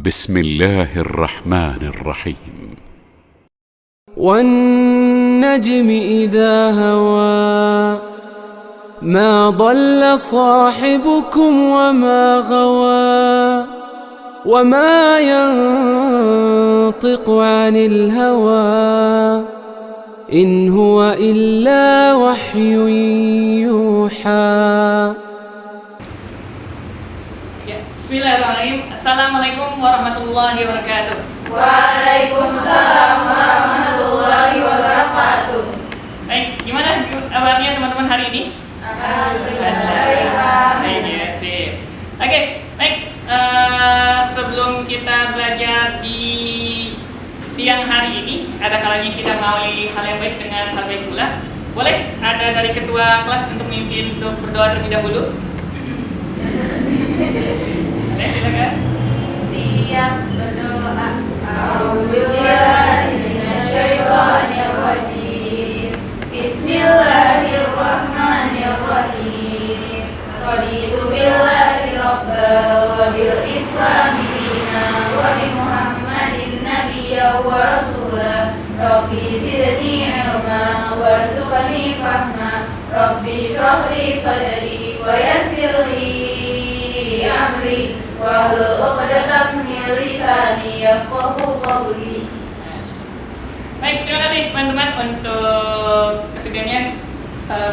بسم الله الرحمن الرحيم. والنجم إذا هوى ما ضل صاحبكم وما غوى وما ينطق عن الهوى إن هو إلا وحي يوحى. Bismillahirrahmanirrahim. Assalamualaikum warahmatullahi wabarakatuh. Waalaikumsalam warahmatullahi wabarakatuh. Baik, gimana kabarnya teman-teman hari ini? Alhamdulillah. Baik ya, sip. Oke, baik. Sebelum kita belajar di siang hari ini, ada kalanya kita mengawali hal yang baik dengan hal baik pula. Boleh ada dari ketua kelas untuk memimpin untuk berdoa terlebih dahulu? Silakan. Siap berdoa. A'udzubillahi minasyaitonirrajim. Bismillahirrahmanirrahim. Raditu billahi rabban wa bil islami dinan wa bi Muhammadin nabiyyan wa rasulan. Rabbi zidni ilma warzuqni fahma. Rabbi shrah li sadri wa yassir li amri wahlul 'uqdatam min lisani yafqahu qawli. Baik, terima kasih teman-teman untuk kesediaannya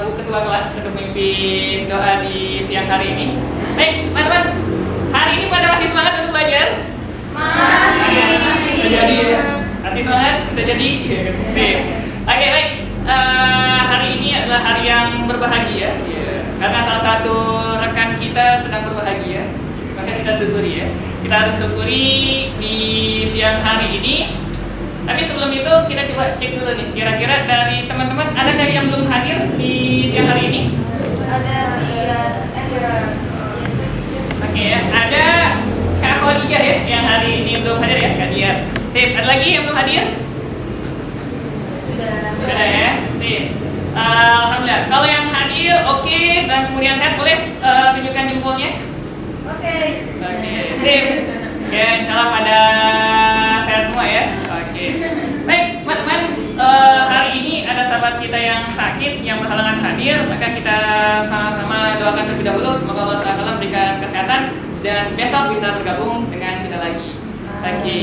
Bu Ketua Kelas untuk memimpin doa di siang hari ini. Baik, teman-teman, hari ini pada masih semangat untuk belajar? Masih. Bisa jadi ya? Masih semangat? Bisa jadi? Sip. Oke, baik. Hari ini adalah hari yang berbahagia karena salah satu rekan kita sedang berbahagia. Maka kita syukuri ya. Kita harus syukuri di siang hari ini. Tapi sebelum itu kita coba cek dulu nih. Kira-kira dari teman-teman ada nggak yang belum hadir di siang hari ini? Ada Oke ya. Ada Kak Khadijah ya yang hari ini belum hadir ya, Kak Diar. Sip. Ada lagi yang belum hadir? Sudah ya. Sip. Alhamdulillah. Kalau yang hadir oke, dan kemudian sehat, boleh tunjukkan jempolnya. Oke. Sip. Ya, insyaallah pada sehat semua ya. Oke. Baik, teman-teman, hari ini ada sahabat kita yang sakit, yang berhalangan hadir, maka kita sama-sama doakan terlebih dahulu semoga Allah SWT memberikan kesehatan dan besok bisa bergabung dengan kita lagi. Oke.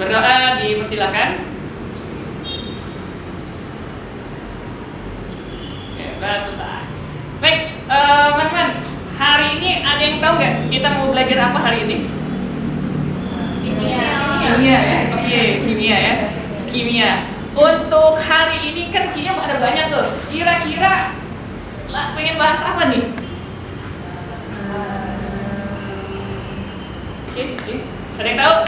Berdoa dipersilakan. Udah selesai. Baik, teman-teman, hari ini ada yang tahu nggak kita mau belajar apa hari ini? Kimia ya. Oke, kimia ya. Kimia. Untuk hari ini kan kimia ada banyak tuh. Kira-kira pengen bahas apa nih? Oke. Ada yang tahu?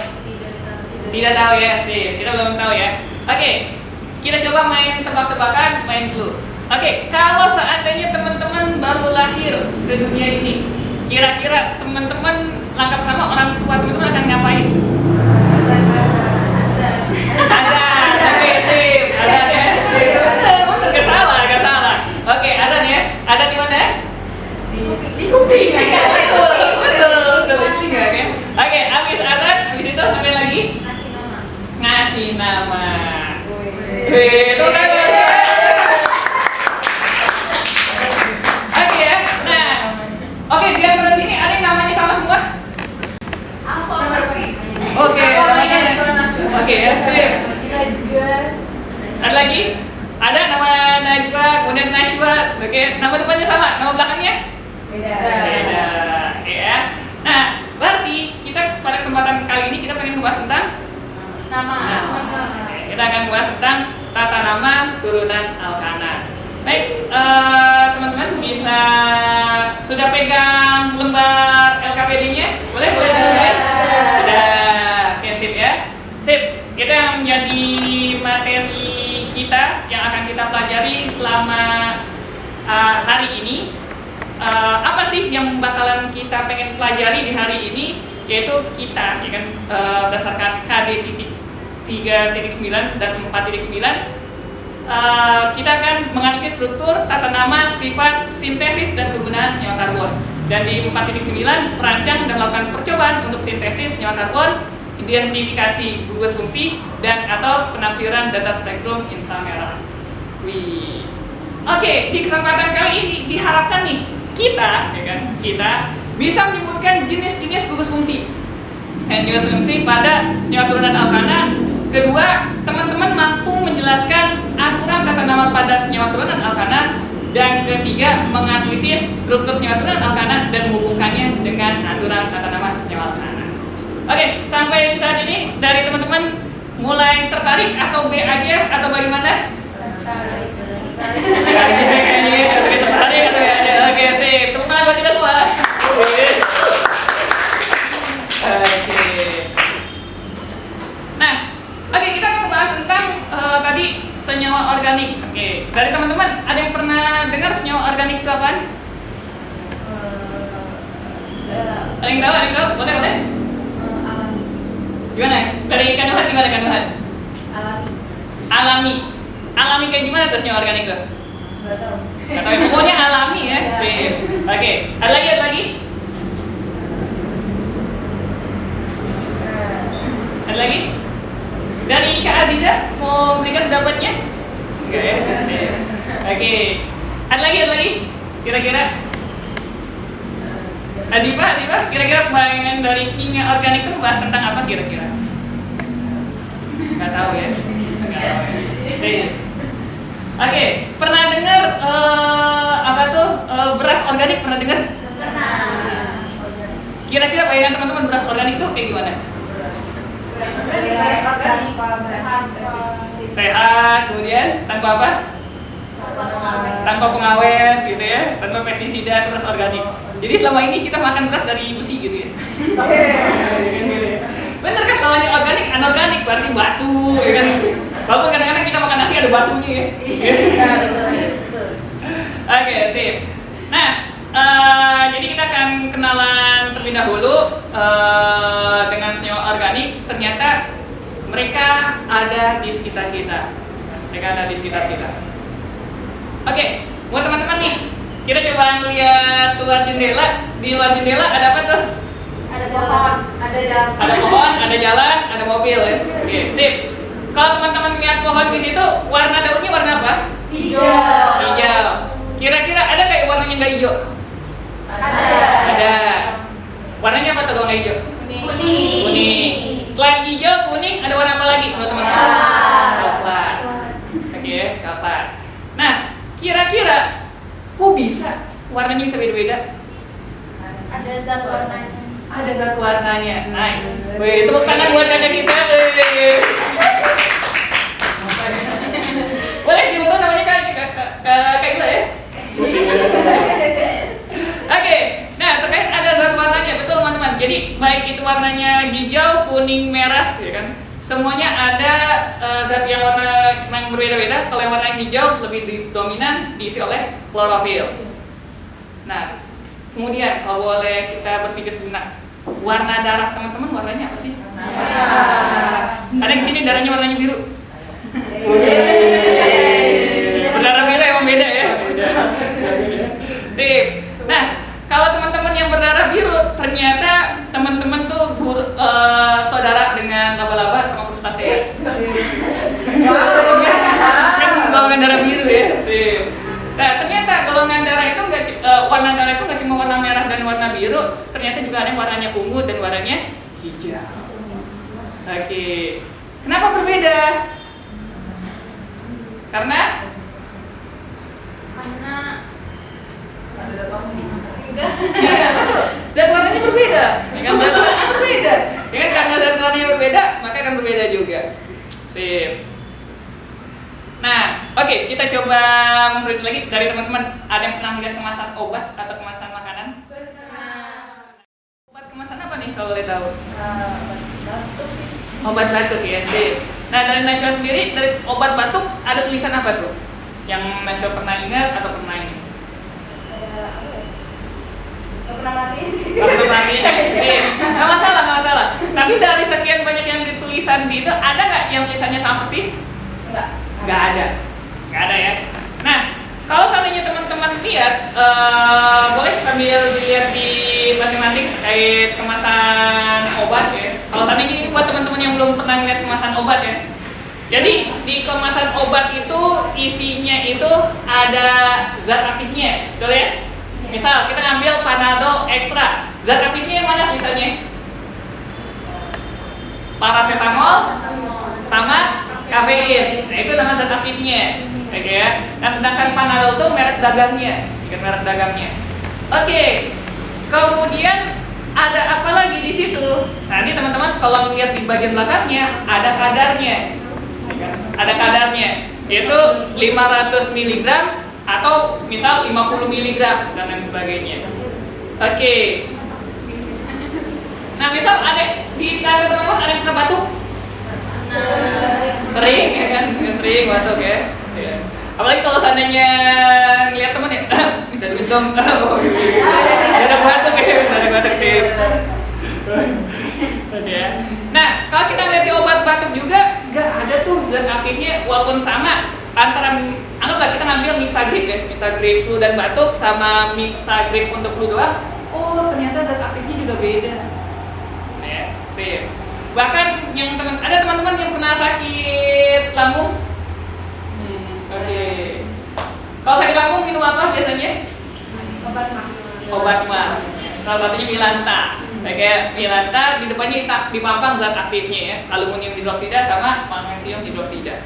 Tidak tahu ya, sih. Kita belum tahu ya. Oke. Kita coba main tebak-tebakan, main dulu. Oke, kalau seandainya teman-teman baru lahir ke dunia ini, kira-kira teman-teman langkah pertama orang tua teman-teman akan ngapain? Azan. Oke, sip. Azan ya. Betul, gak salah. Oke, azan ya. Azan di mana? Di kuping. Betul. Di telinga kan. Oke, habis azan, habis itu apa lagi? Ngasih nama. Itu kan. Oke, di antara sini ada yang namanya sama semua? Oke, namanya. Oke ya, sip. Ada lagi? Ada nama Najwa, kemudian Nashwa. Oke, nama depannya sama, nama belakangnya? Beda. Ya. Nah, berarti kita pada kesempatan kali ini kita pengen membahas tentang Nama. Kita akan membahas tentang tata nama turunan Alkana. Baik, teman-teman bisa sudah pegang lembar LKPD-nya? Boleh? Sudah. Oke, sip ya. Sip. Kita yang menjadi materi kita yang akan kita pelajari selama hari ini. Apa sih yang bakalan kita pengen pelajari di hari ini? Yaitu kita, ya kan, berdasarkan KD 3.9 dan 4.9. Kita akan menganalisis struktur, tata nama, sifat, sintesis, dan kegunaan senyawa karbon. Dan di 4.9 merancang dan melakukan percobaan untuk sintesis senyawa karbon, identifikasi gugus fungsi, dan atau penafsiran data spektrum inframerah. Wih. Oke, di kesempatan kali ini diharapkan nih kita bisa menyebutkan jenis-jenis gugus fungsi. Jenis fungsi pada senyawa turunan alkana. Kedua, teman-teman mampu menjelaskan aturan tata nama pada senyawa turunan alkana. Dan ketiga, menganalisis struktur senyawa turunan alkana dan menghubungkannya dengan aturan tata nama senyawa alkana. Oke, sampai saat ini dari teman-teman mulai tertarik atau B aja atau bagaimana? Tertarik atau B aja? Oke, sip. Tepuk tangan buat kita semua. Oke. Nah, kita akan membahas tentang tadi senyawa organik. Oke, dari teman-teman ada yang pernah dengar senyawa organik itu apaan? Ada yang tahu? Boleh? Gimana? Dari kandungan gimana kandungan? Alami kayak gimana tuh senyawa organik tuh? Gak tahu. Pokoknya alami ya. Sip. Oke, ada lagi? Ada lagi? Dari Kak Aziza mau memberikan pendapatnya? Enggak ya? Oke. Ada lagi? Kira-kira? Azifah, kira-kira bayangan dari kimia organik itu bahas tentang apa kira-kira? Nggak tahu ya? Oke, pernah dengar beras organik? Pernah dengar? Pernah. Kira-kira bayangan teman-teman beras organik itu kayak gimana? Sehat, kemudian tanpa apa? Tanpa pengawet gitu ya, tanpa pestisida, beras organik. Jadi selama ini kita makan beras dari besi gitu ya. Bener kan, lawannya organik, anorganik berarti batu ya kan. Walaupun kadang-kadang kita makan nasi ada batunya ya. Oke, sip. Nah, jadi kita akan kenalan terlebih dahulu dengan senyawa organik. Ternyata mereka ada di sekitar kita. Oke, buat teman-teman nih, kita coba lihat keluar jendela. Di luar jendela ada apa tuh? Ada pohon, Ada jalan, ada mobil ya. Oke, sip. Kalau teman-teman lihat pohon di situ, warna daunnya warna apa? Hijau. Kira-kira ada nggak warnanya nggak hijau? Ada. Warnanya apa tuh kalau nggak hijau? Kuning. Selain hijau, kuning, ada warna apa lagi menurut teman-teman? Coklat. Oke, coklat. Nah, kira-kira kok bisa warnanya bisa beda-beda? Ada zat warnanya. Nice. Wih, tepuk tangan buat kakak kita. Boleh sih, betul namanya Kak Gila ya? Oke, nah terkait ada zat warnanya, betul teman-teman. Jadi baik itu warnanya hijau, kuning, merah, ya kan? Semuanya ada zat yang warna yang berbeda-beda. Kalau yang warna hijau lebih dominan diisi oleh klorofil. Nah, kemudian kalau boleh kita berpikir sebentar, warna darah teman-teman warnanya apa sih? Ada yang sini darahnya warnanya biru. Berdarah biru emang beda ya. Sip. Nah, kalau teman-teman yang berdarah biru, ternyata teman-teman tuh saudara dengan laba-laba sama krustasea. Kan golongan darah biru ya. Sip. Nah, ternyata golongan darah itu warna darah itu nggak cuma warna merah dan warna biru, ternyata juga ada yang warnanya ungu dan warnanya hijau. Oke. Kenapa berbeda? Karena iya, betul. Zat warnanya berbeda. Ya kan, zat warnanya berbeda. Ya kan, karena zat warnanya berbeda, maka akan berbeda juga. Sip. Nah, oke, kita coba memberi lagi dari teman-teman. Ada yang pernah melihat kemasan obat atau kemasan makanan? Obat kemasan apa nih kalau boleh tahu? Obat batuk ya, sip. Nah, dari Najwa sendiri, dari obat batuk ada tulisan apa tuh? Yang Najwa pernah ingat atau pernah ini? Pernah sip. Nggak masalah. Tapi dari sekian banyak yang ditulisan di itu, ada nggak yang tulisannya sama persis? Nggak ada ya. Nah, kalau seandainya teman-teman lihat, boleh sambil dilihat di masing-masing terkait kemasan obat ya. Kalau saat ini buat teman-teman yang belum pernah lihat kemasan obat ya. Jadi di kemasan obat itu isinya itu ada zat aktifnya, betul ya? Misal kita ngambil Panadol ekstra, zat aktifnya yang mana misalnya? Paracetamol sama kafein. Nah, itu nama zat aktifnya. Oke ya. Nah, sedangkan Panadol itu merek dagangnya, merek dagangnya. Oke. Kemudian ada apa lagi di situ? Nah, ini teman-teman kalau melihat di bagian belakangnya ada kadarnya. Ada kadarnya, yaitu 500 mg atau misal 50 mg dan lain sebagainya. Oke. Nah, misal ada di teman-teman ada yang kena batuk? Sering ya kan? Sering batuk ya. Apalagi kalau seandainya ngeliat temen ya, minta duit dong. Gak ada batuk ya, gak ada batuk sih. Nah, kalau kita lihat di obat batuk juga gak ada tuh zat aktifnya walaupun sama antara, anggaplah kita ngambil Mixagrip ya, Mixagrip flu dan batuk sama Mixagrip untuk flu doang. Oh, ternyata zat aktifnya juga beda. Ya, sih. Bahkan yang ada teman-teman yang pernah sakit lambung. Oke. Kalau sakit lambung minum apa biasanya? Obat mah. Salah satunya Milanta. Kayak Milanta di depannya dipampang zat aktifnya ya, aluminium hidroksida sama magnesium hidroksida.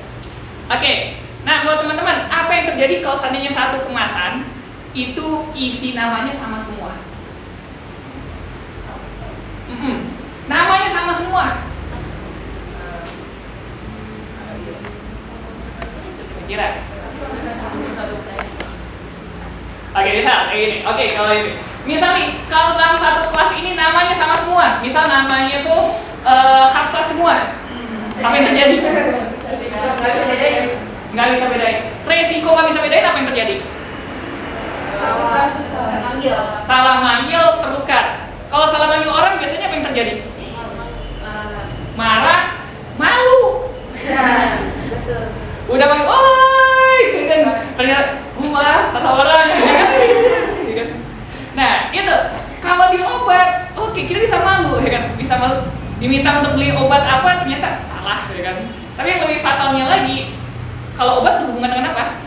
Oke. Nah, buat teman-teman, apa yang terjadi kalau seandainya satu kemasan itu isi namanya sama semua? Namanya sama semua. Kira? Oke, misal kayak gini. Oke, kalau ini. Misal nih, kalau dalam satu kelas ini namanya sama semua. Misal namanya tuh Hafsah semua. Apa yang terjadi? Nggak bisa bedain. Resiko nggak bisa bedain, apa yang terjadi? Salah manggil, tertukar. Kalau salah manggil orang biasanya apa yang terjadi? Marah, malu. Udah panggil, oi, ternyata gua salah orang. Nah, itu kalau di obat, oke, kita bisa malu, ya kan? Bisa malu. Diminta untuk beli obat apa, ternyata salah, ya kan? Tapi yang lebih fatalnya lagi, kalau obat berhubungan dengan apa?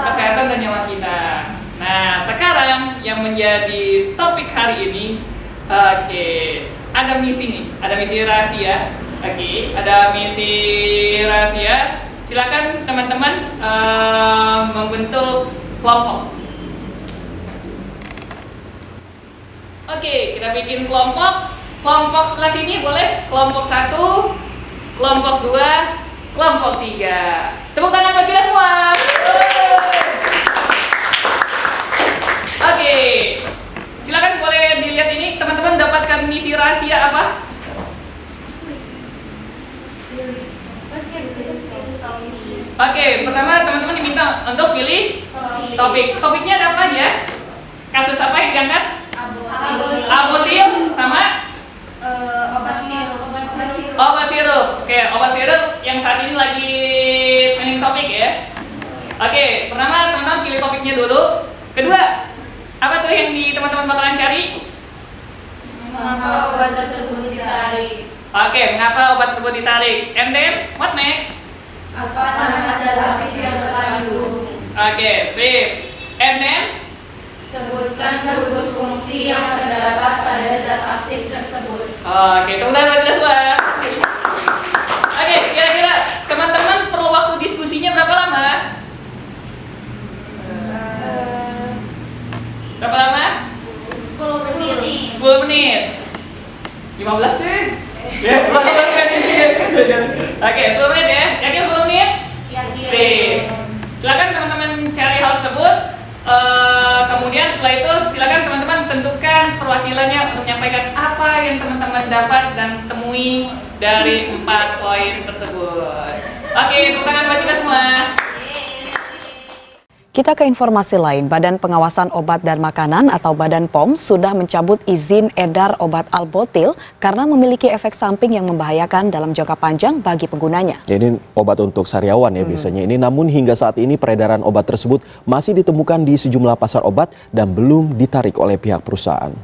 Kesehatan dan nyawa kita. Nah, sekarang yang menjadi topik hari ini, oke, ada misi nih, ada misi rahasia. Oke, ada misi rahasia. Silakan teman-teman membentuk kelompok. Oke, kita bikin kelompok. Kelompok sebelah sini boleh kelompok 1, kelompok 2, kelompok 3. Tepuk tangan buat kita semua. Oke, silakan boleh dilihat ini teman-teman dapatkan misi rahasia apa? Oke, pertama teman-teman diminta untuk pilih topik. Topiknya ada apa aja? Kasus apa yang diangkat? Amotil sama obat sirup. Obat sirup. Oke, obat sirup yang saat ini lagi trending topik ya. Oke, pertama teman-teman pilih topiknya dulu. Kedua, apa tuh yang di teman-teman bakalan cari? Mengapa obat tersebut ditarik? Oke, mengapa obat tersebut ditarik? And then, what next? Apa nama zat aktif yang terkandung? Oke, sip. And then, Sebutkan gugus fungsi yang terdapat pada zat aktif tersebut. oke, tepuk tangan buat kita semua. Oke, kira-kira teman-teman perlu waktu diskusinya berapa lama? Berapa lama? 10 menit. 10 menit. 15 deh. Ya, oke, 10 menit ya. Yakin 10 menit? Sip. Silakan teman-teman cari hal tersebut. Kemudian setelah itu silakan teman-teman tentukan perwakilannya untuk menyampaikan apa yang teman-teman dapat dan temui dari 4 poin tersebut. Oke, tepuk tangan buat kita semua. Kita ke informasi lain. Badan Pengawasan Obat dan Makanan atau Badan POM sudah mencabut izin edar obat Albotil karena memiliki efek samping yang membahayakan dalam jangka panjang bagi penggunanya. Ini obat untuk sariawan ya biasanya ini. Namun hingga saat ini peredaran obat tersebut masih ditemukan di sejumlah pasar obat dan belum ditarik oleh pihak perusahaan.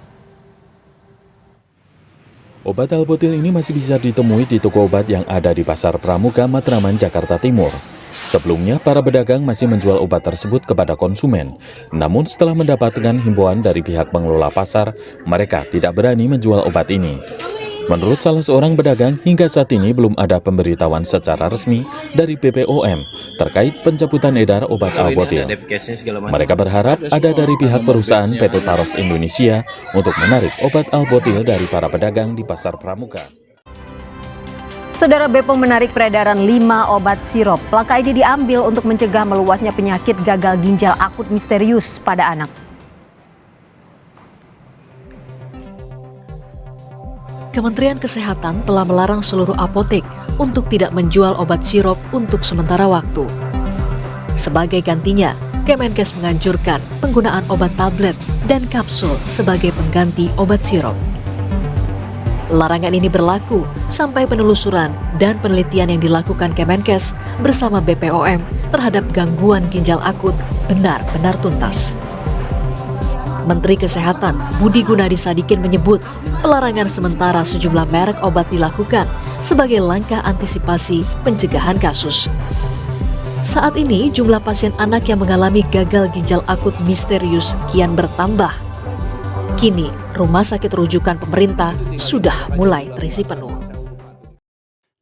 Obat Albotil ini masih bisa ditemui di toko obat yang ada di Pasar Pramuka, Matraman, Jakarta Timur. Sebelumnya, para pedagang masih menjual obat tersebut kepada konsumen. Namun setelah mendapatkan himbauan dari pihak pengelola pasar, mereka tidak berani menjual obat ini. Menurut salah seorang pedagang, hingga saat ini belum ada pemberitahuan secara resmi dari BPOM terkait pencabutan edar obat Albotil. Mereka berharap ada dari pihak perusahaan PT Taros Indonesia untuk menarik obat Albotil dari para pedagang di Pasar Pramuka. Saudara, BPOM menarik peredaran 5 obat sirop. Langkah ini diambil untuk mencegah meluasnya penyakit gagal ginjal akut misterius pada anak. Kementerian Kesehatan telah melarang seluruh apotek untuk tidak menjual obat sirop untuk sementara waktu. Sebagai gantinya, Kemenkes menganjurkan penggunaan obat tablet dan kapsul sebagai pengganti obat sirop. Larangan ini berlaku sampai penelusuran dan penelitian yang dilakukan Kemenkes bersama BPOM terhadap gangguan ginjal akut benar-benar tuntas. Menteri Kesehatan Budi Gunadi Sadikin menyebut pelarangan sementara sejumlah merek obat dilakukan sebagai langkah antisipasi pencegahan kasus. Saat ini jumlah pasien anak yang mengalami gagal ginjal akut misterius kian bertambah. Kini, rumah sakit rujukan pemerintah sudah mulai terisi penuh.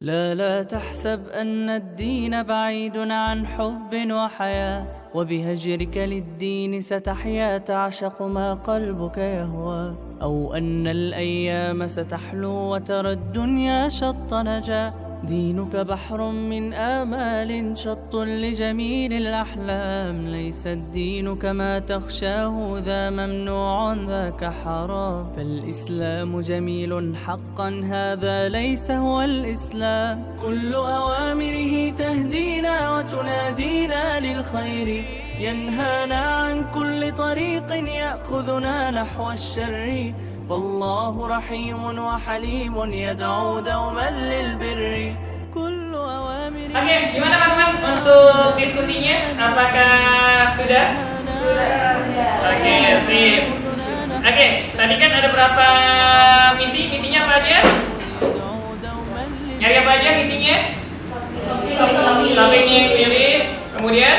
لا تحسب أن الدين بعيد عن حب وحياة وبهجرك للدين ستحيا تعشق ما قلبك يهوى أو أن الأيام ستحلو وترى الدنيا شط نجاة دينك بحر من آمال شط لجميل الأحلام ليس الدين كما تخشاه ذا ممنوع ذاك حرام فالإسلام جميل حقا هذا ليس هو الإسلام كل أوامره تهدينا وتنادينا للخير ينهانا عن كل طريق يأخذنا نحو الشر فالله رحيم وحليم يدعو دوما للبر كل أوامره. Oke, gimana teman-teman untuk diskusinya? Apakah sudah? Sudah. Oke, sip. Oke, tadi kan ada berapa misi? Misinya apa aja? Nyari apa aja misinya? Topiknya yang pilih. Kemudian?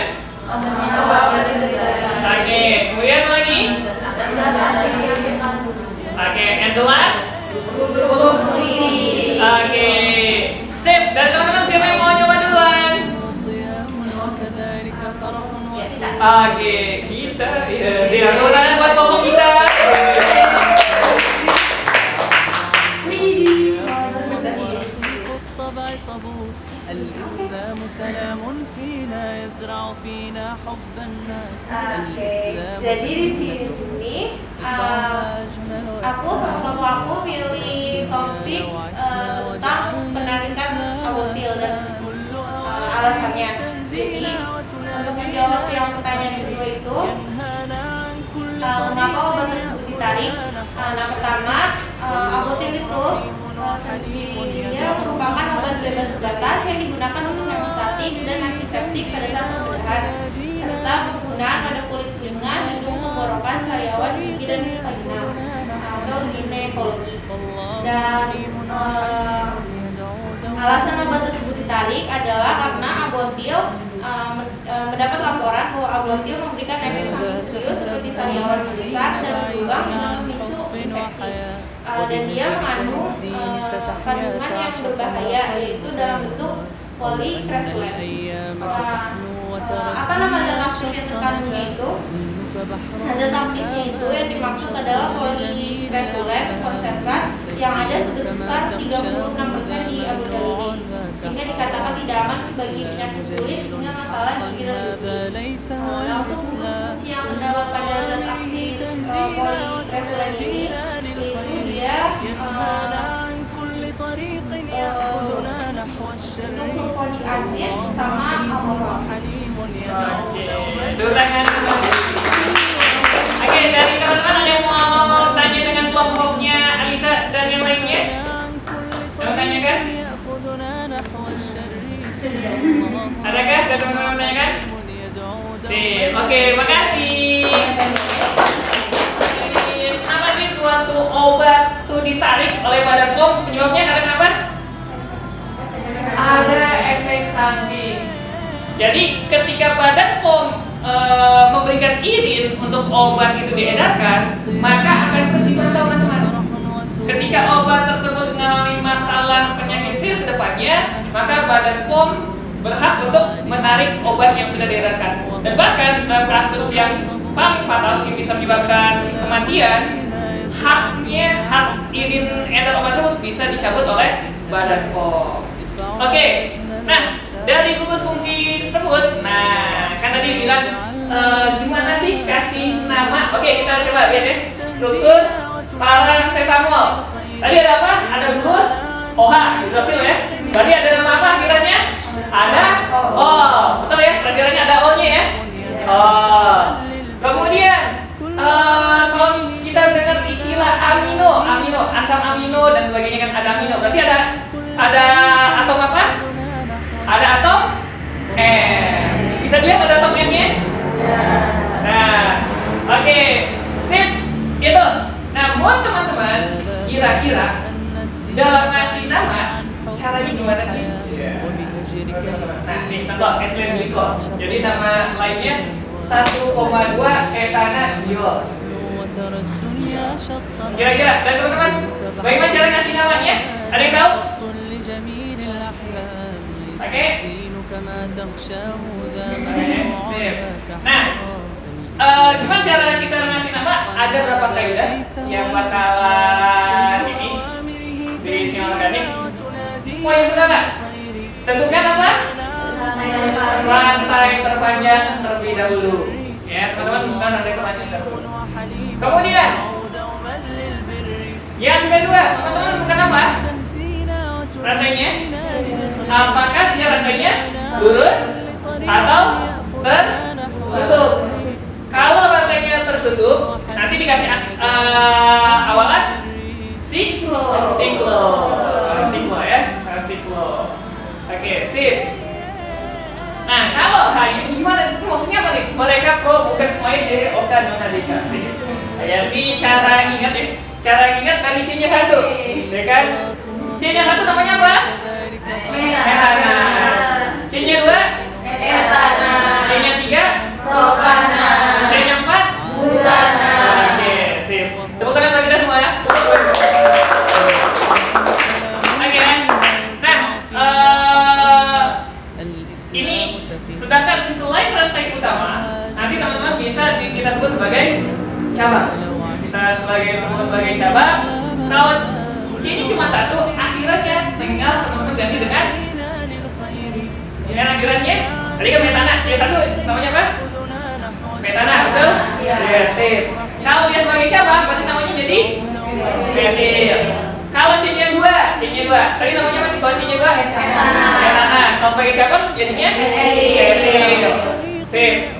Oke, kemudian apa lagi? Oke, and the last? Oke, sip. Dan teman-teman siapa yang mau nyoba duluan? Oke, kita. Ya, tepuk tangan buat kelompok kita. الإسلام سلام فينا يزرع فينا حب الناس الإسلام. Jadi di sini aku sama kelompok aku pilih topik tentang penarikan Albotil dan alasannya. Jadi untuk menjawab yang pertanyaan kedua itu, mengapa obat tersebut ditarik? Nah, pertama, Albotil itu dia merupakan obat bebas batas yang digunakan untuk hemostatik dan antiseptik pada saat pembedahan serta penggunaan pada kulit telinga, hidung, tenggorokan, sariawan, gigi dan vagina atau ginekologi. Dan alasan obat tersebut ditarik adalah karena Albotil mendapat laporan bahwa Albotil memberikan efek samping serius seperti sariawan membesar dan berlubang hingga memicu infeksi. Dan dia mengandung kandungan yang berbahaya yaitu dalam bentuk polikresulen. Apa nama zat aktif yang terkandungnya itu? Zat aktifnya itu yang dimaksud adalah polikresulen konsentrat yang ada sebesar 36% di Albotil ini, sehingga dikatakan tidak aman bagi penyakit kulit hingga masalah gigi dan gusi. Nah, untuk fungsi yang terdapat pada zat aktif polikresulen ini dia untuk folik asid sama alkohol. Oke, dulu tangan dulu. Oke, dari teman-teman ada yang mau tanya dengan kelompoknya Alisa dan yang lainnya? Mau tanyakan? Adakah ada teman-teman menanyakan? Sip, oke, makasih. Apa sih suatu obat tuh ditarik oleh badan POM? Penyebabnya karena apa? Ada efek samping. Jadi ketika badan POM memberikan izin untuk obat itu diedarkan, maka akan terus dipantau teman-teman. Ketika obat tersebut mengalami masalah penyakit serius ke depannya, maka badan POM berhak untuk menarik obat yang sudah diedarkan. Dan bahkan dalam kasus yang paling fatal yang bisa menyebabkan kematian, hak izin edar obat tersebut bisa dicabut oleh badan POM. Oke, nah dari gugus fungsi tersebut, nah kan tadi bilang gimana sih kasih nama? Oke, kita coba lihat ya struktur paracetamol. Tadi ada apa? Ada gugus OH, hidroksil ya. Berarti ada nama apa kiranya? Ada O, betul ya? Pelajarannya ada O-nya ya. Oh, kemudian kalau kita dengar istilah amino, asam amino dan sebagainya kan ada amino. Berarti ada atom apa? Ada atom bisa dilihat ada atom M-nya? Nah, oke, sip, itu. Nah, buat teman-teman, kira-kira dalam ngasih nama, caranya gimana sih? Nah, nih, contoh ethylene glycol. Jadi nama lainnya 1,2 etanadiol. Kira-kira, dan teman-teman, bagaimana cara ngasih namanya? Ada yang tahu? Oke. Nah, gimana cara kita ngasih nama? Ada berapa kaidah yang bakalan ini di sinyal organik? Poin pertama, tentukan apa? Rantai terpanjang terlebih dahulu. Ya, teman-teman, bukan rantai terpanjang dahulu. Kemudian, yang kedua, teman-teman tentukan apa? Rantainya? Apakah dia rantainya lurus atau tertutup? Kalau rantainya tertutup, nanti dikasih awalan siklo ya, siklo. Oke, sip. Nah, kalau hanya gimana? Itu maksudnya apa nih? Mereka pro bukan pemain dari Oka Nona dikasih. Jadi cara ingat ya, dari C-nya 1, ya kan? C-nya 1 namanya apa? Etana. C-nya 2? Etana. C-nya 3? Propana. C-nya 4? Butana. Oke, sip. Tepuk tangan bagi kita semua ya. Oke. Nah, ini sedangkan selain rantai utama, nanti teman-teman bisa kita sebut sebagai cabang. Kita sebut sebagai cabang. Kalau C-nya cuma 1, akhirannya tinggal teman-teman ganti dengan akhirannya. Tadi kan metana, C1 namanya apa? Metana, betul? Iya, sip. Kalau dia sebagai cabang, berarti namanya jadi metil. Kalau C-nya 2, tadi namanya apa? Kalau C-nya 2, etana. Kalau sebagai cabang, jadinya metil. Sip.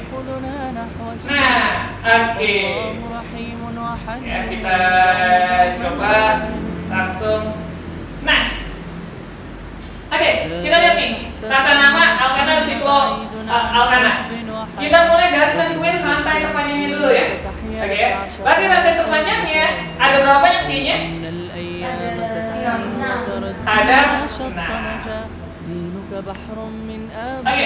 Nah, oke. Ya, kita coba langsung. Nah, oke, kita lihat nih tata nama alkana dan siklo alkana. Kita mulai dari tentuin rantai terpanjangnya dulu ya. Oke, berarti rantai terpanjangnya ada berapa banyak C-nya? Ada 6. Oke,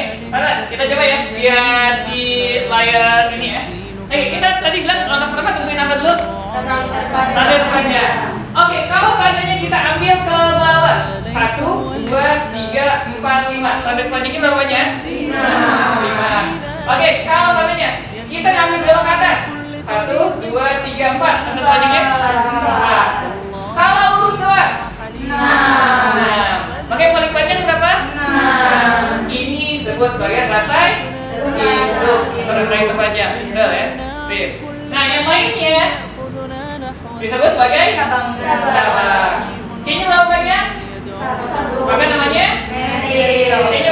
kita coba ya lihat di layar ini ya. Oke, kita tadi bilang langkah pertama tentuin apa dulu? Rantai terpanjang. Oke, kalau seandainya kita ambil ke bawah 1, 2, 3, 4, 5. Rantai terpanjangnya berapa banyak? 5. Oke, kalau seandainya kita ambil belok ke atas 1, 2, 3, 4. Rantai terpanjangnya 4. Kalau lurus doang 6. Makanya paling panjang berapa? 6. Ini disebut sebagai rantai hidup, rantai terpanjang. Betul ya? Sip. Nah, yang lainnya disebut sebagai cabang. C-nya berapa banyak? Maka namanya metil. C-nya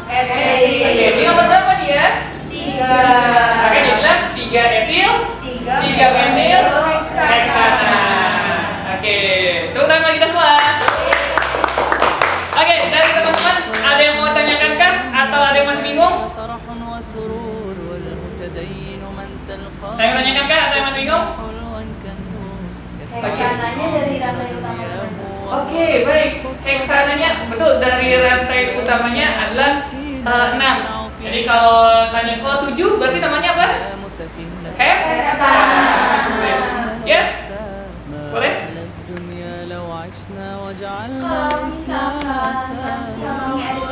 etil. Oke, ini nomor berapa dia? 3. Oke, dia bilang 3 etil, 3 metil, heksana. Oke, tepuk tangan bagi kita semua. Oke, dari teman-teman ada yang mau tanyakan kah? Atau ada yang masih bingung? فرح وسرور والمتدين من تلقاه Ada yang tanyakan kah? Atau yang masih bingung? حلوا كالنور Heksananya dari rantai utama. Oke, baik. Heksananya betul, dari rantai utamanya adalah 6. Jadi kalau tanya oh 7 berarti namanya apa? Ya? Boleh? الدنيا لو عشنا وجعلنا Kalau الإسلام misalkan cabangnya ada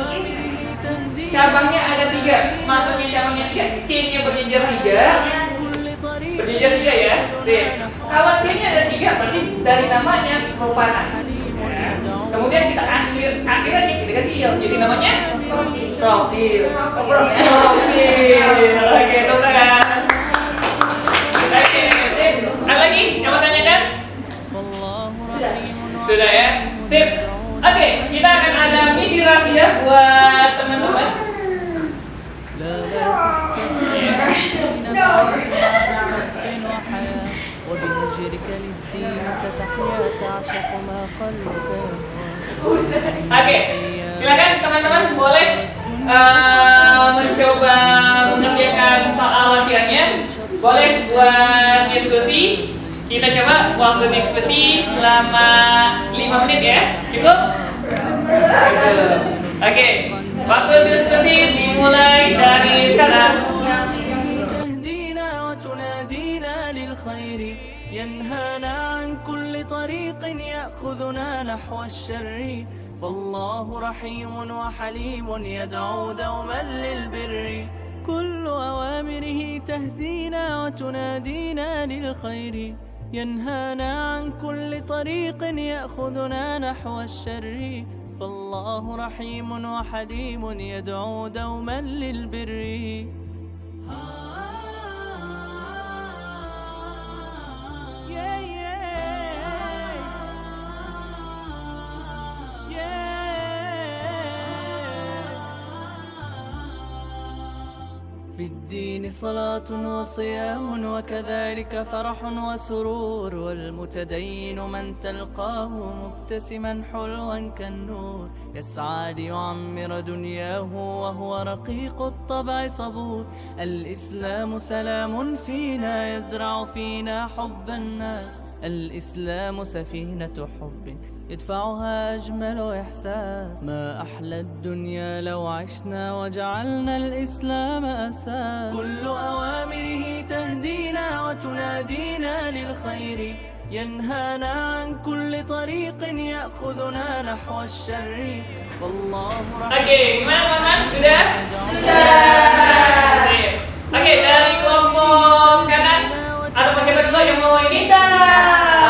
3, Cabangnya ada 3. Maksudnya cabangnya 3, C-nya berjejer 3. كل طريق Berjejer 3 ya. Sip. Kalau C-nya ada 3 berarti dari namanya merupakan. Kemudian kita akhirnya kita ganti il. Jadi namanya profil. Oke, teman. Oke, sip. Ada lagi yang mau tanyakan? والله رحيم Sudah ya? Sip. Oke, kita akan ada misi rahasia buat teman-teman. لا تحسب الدين بعد وحياة وبهجرك للدين ستحيا تعشق ما قلبك Oke, silakan teman-teman boleh mencoba mengerjakan soal latihannya. Boleh buat diskusi. Kita coba waktu diskusi selama 5 menit ya. Cukup? Oke, waktu diskusi dimulai dari sekarang. تهدينا وتنادينا للخير ينهانا عن كل طريق يأخذنا نحو الشر فالله رحيم وحليم يدعو دوما للبر كل أوامره تهدينا وتنادينا للخير ينهانا عن كل طريق يأخذنا نحو الشر فالله رحيم وحليم يدعو دوما للبر في الدين صلاة وصيام وكذلك فرح وسرور والمتدين من تلقاه مبتسما حلوا كالنور يسعى ليعمر دنياه وهو رقيق الطبع صبور الإسلام سلام فينا يزرع فينا حب الناس الإسلام سفينة حب يدفعها أجمل إحساس ما أحلى الدنيا لو عشنا وجعلنا الإسلام أساس كل أوامره تهدينا وتنادينا للخير ينهانا عن كل طريق يأخذنا نحو الشر والله Oke, gimana teman-teman? Sudah? Sudah. Oke, dari kelompok kanan atau siapa dulu yang mau ini?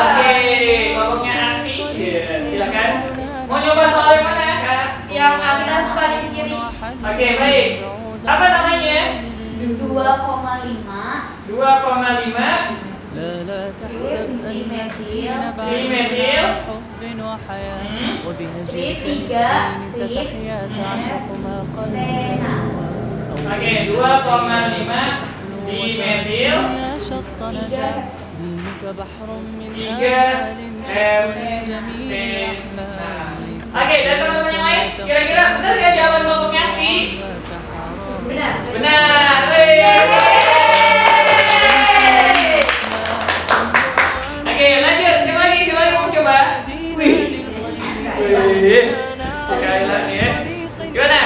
Oke, kelompoknya Asti. Silakan. Mau nyoba soal yang mana, Kak? Yang atas paling kiri. Oke, baik. Apa namanya? 2,5 2,5 لا لا تحسب أن الدين بعد Dimetil. حب وحياة وبهجرك Tiga, الدين sip. ستحيا تعشق ما قلبك Oke, 2,5 dimetil. يا شط نجاة دينك بحر من 3 آمال جميل M. أحلام ليس Oke, dan teman-teman yang lain, kira-kira benar nggak jawaban kelompoknya Asti? Benar. Benar. Wih. Oke, lanjut. Siapa lagi mau coba? Wih. Sekali lagi ya. Gimana?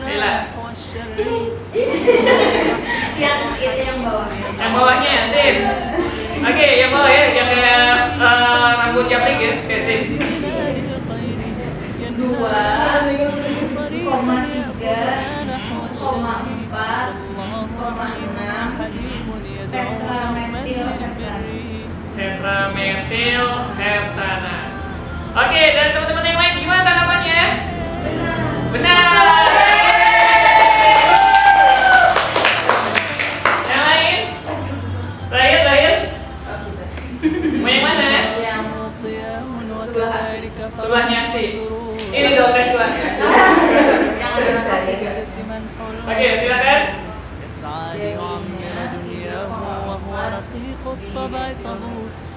Lila. Yang itu yang bawah. Yang bawahnya, sip. Oke, yang bawah ya, yang kayak rambut japrik ya. Oke, sip. 2,3,4,6 Tetrametil heptana. Oke, dan teman-teman yang lain gimana tanggapannya? Benar. Yang lain? Terakhir. Mau yang mana? وصيام وكذلك Sebelahnya فرح sih. وسرور Ini dong tes sebelahnya. Yang ada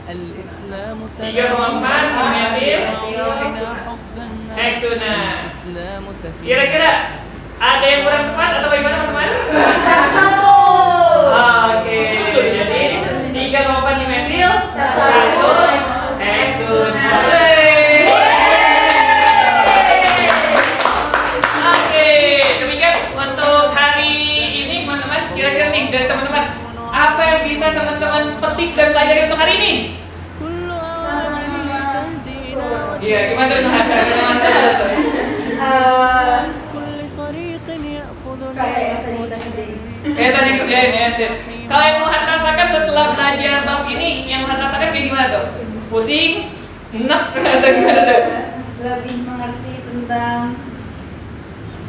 الإسلام 3,4 Muhammadin Heksuna. Kira-kira ada yang kurang tepat atau bagaimana teman-teman? Oke, jadi 3,4 dimetil, 1 heksuna. Oke, demikian untuk hari ini teman-teman. Kira-kira nih dari teman-teman, apa yang bisa teman-teman petik dan pelajari untuk hari ini? Iya, gimana tuh kayak tadi kerjain ya sih. Kalau yang Muhammad rasakan setelah belajar bab ini, yang Muhammad rasakan kayak gimana tuh? Pusing, enak atau gimana tuh? Lebih mengerti tentang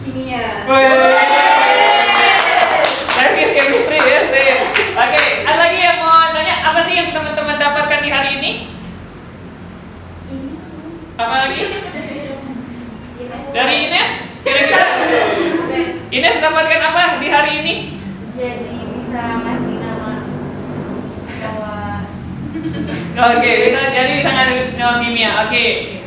kimia. Chemistry ya saya. Oke, ada lagi yang mau tanya apa sih yang teman-teman dapatkan di hari ini? Apa lagi? Dari Ines, kira-kira Ines dapatkan apa di hari ini? Jadi bisa ngasih nama Oke, bisa ngasih nama kimia. Oke,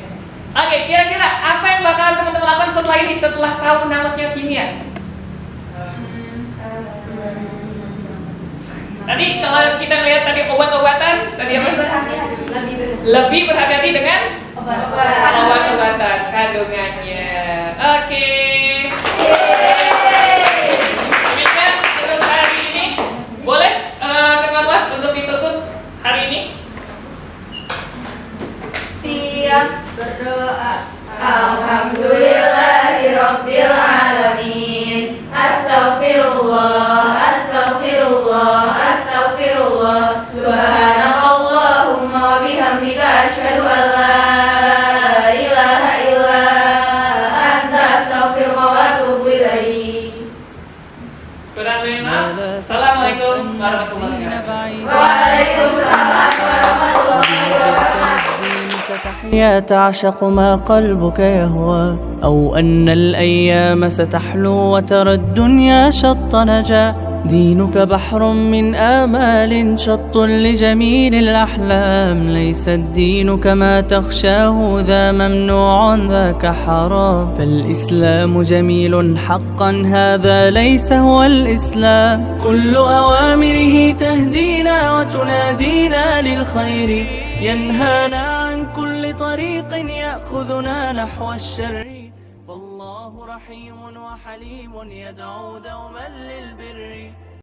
kira-kira apa yang bakalan teman-teman lakukan setelah ini, setelah tahu nama senyawa kimia? Tadi kalau kita lihat tadi obat-obatan, tadi apa? Lebih berhati-hati dengan obat-obatan kandungannya. Oke. Demikian untuk hari ini. Boleh ketua kelas untuk ditutup hari ini? Siap berdoa. Alhamdulillahirabbil alamin. Astaghfirullah, astaghfirullah, astaghfirullah. Subhanallahumma wa bihamdika asyhadu an la ilaha illa anta astaghfiruka wa atubu ilaik. Assalamualaikum warahmatullahi wabarakatuh. Waalaikumsalam warahmatullahi wabarakatuh. يا تعشق ما قلبك يهوى أو أن الأيام ستحلو وترى الدنيا شط نجا دينك بحر من آمال شط لجميل الأحلام ليس الدين كما تخشاه ذا ممنوع ذاك حرام فالإسلام جميل حقا هذا ليس هو الإسلام كل أوامره تهدينا وتنادينا للخير ينهانا عن كل طريق يأخذنا نحو الشر فالله رحيم وحليم يدعو دوما للبر